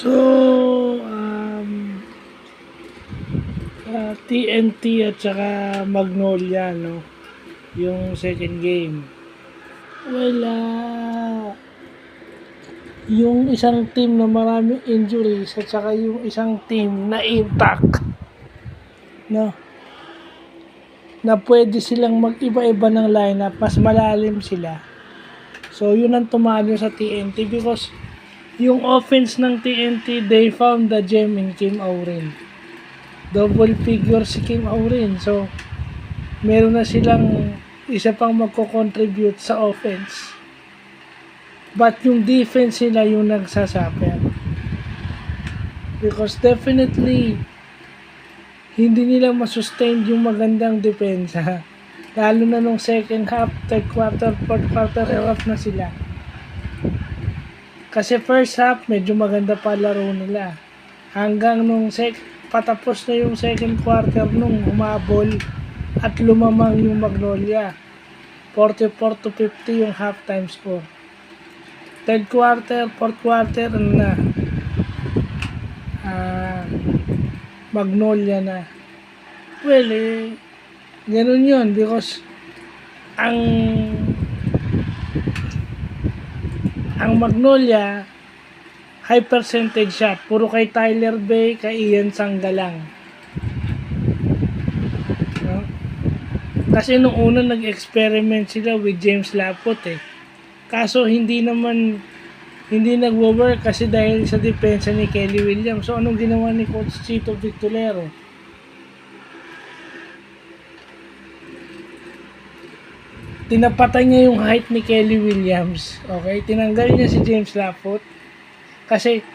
So, TNT at saka Magnolia, no? Yung second game. Well, yung isang team na maraming injuries at saka yung isang team na intact, no? Na pwede silang mag-iba-iba ng lineup, mas malalim sila. So, yun ang tumalo sa TNT because yung offense ng TNT, they found the gem in Kim Aurin. Double figure si Kim Aurin. So, meron na silang isa pang magko-contribute sa offense. But yung defense nila yung nagsasuffer. Because definitely, hindi nila masustain yung magandang depensa. Lalo na nung second half, third quarter, fourth quarter, off na sila. Kasi first half, medyo maganda pa laro nila. Hanggang nung patapos na yung second quarter nung humabol at lumamang yung Magnolia. 44-50 yung halftime score. Third quarter, fourth quarter, Magnolia na. Well, ganun yun because ang Magnolia high percentage shot. Puro kay Tyler Bay, kay Ian Sanggalang. No? Kasi nung una nag-experiment sila with James Lapot Kaso hindi nagwo-work kasi dahil sa depensa ni Kelly Williams. So anong ginawa ni Coach Chito Victolero? Tinapatan niya yung height ni Kelly Williams. Okay? Tinanggal niya si James Lapot. Kasi,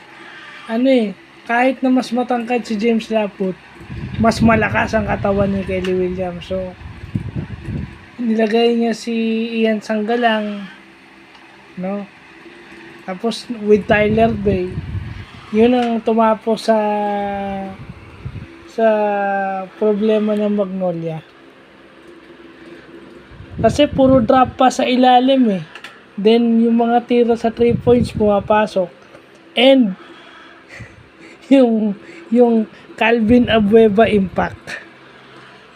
kahit na mas matangkad si James Laput, mas malakas ang katawan ni Kelly Williams. So, nilagay niya si Ian Sanggalang, no? Tapos, with Tyler Bay, yun ang tumapos sa problema ng Magnolia. Kasi puro drop pa sa ilalim Then, yung mga tira sa 3 points pumapasok. And yung Calvin Abueva impact.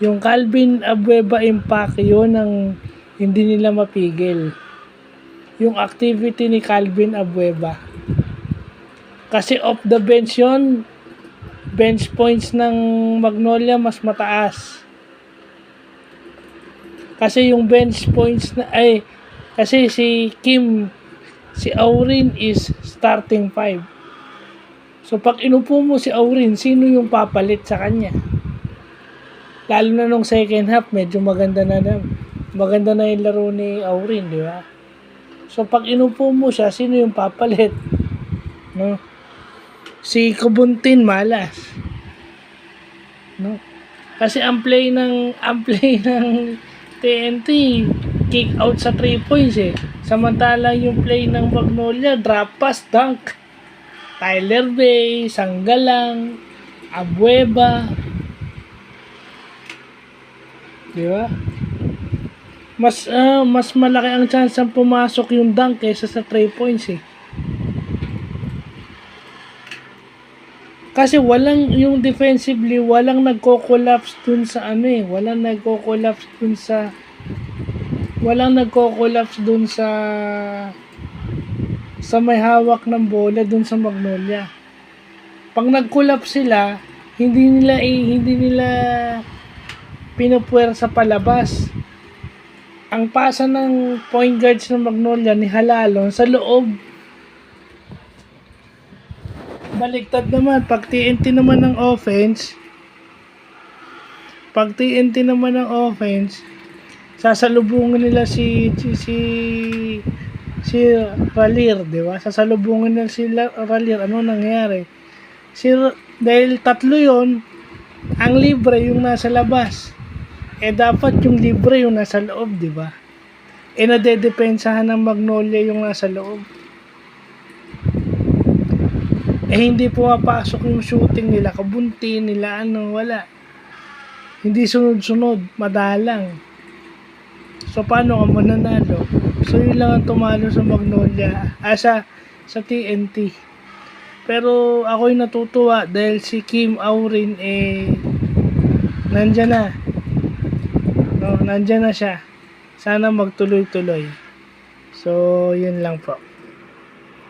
Yung Calvin Abueva impact, yun ang hindi nila mapigil. Yung activity ni Calvin Abueva. Kasi off the bench yun, bench points ng Magnolia mas mataas. Kasi yung bench points kasi si Aurin is starting 5. So pag inupo mo si Aurin, sino yung papalit sa kanya? Lalo na nung second half, medyo maganda na yung laro ni Aurin, di ba? So pag inupo mo siya, sino yung papalit? No? Si Kubuntin malas. No? Kasi ang play ng TNT, kick out sa 3 points Samantala yung play ng Magnolia, drop pass, dunk. Tyler Bay, Sanggalang, Abueva. Di ba? Mas malaki ang chance ang pumasok yung dunk kaysa sa 3 points Kasi yung defensively, walang nagko-collapse dun sa walang nagko-collapse dun sa may hawak ng bola dun sa Magnolia. Pag nag-collapse sila, hindi nila pinupuwersa palabas. Ang pasa ng point guards ng Magnolia ni Halalon sa loob. Baliktad naman, pag TNT naman ng offense, sasalubungin nila si Ralier, di ba? Sasalubungin nila si Ralier. Ano nangyari? Dahil tatlo yon, ang libre yung nasa labas. Dapat yung libre yung nasa loob, di ba? Nadedepensahan ng Magnolia yung nasa loob. Hindi pumapasok yung shooting nila, Kabunti nila, wala. Hindi sunod-sunod, madalang. So, paano ka mananalo? So, yun lang ang tumalo sa Magnolia, sa TNT. Pero ako'y natutuwa dahil si Kim Aurin nandyan na. No, nandyan na siya. Sana magtuloy-tuloy. So, yun lang po.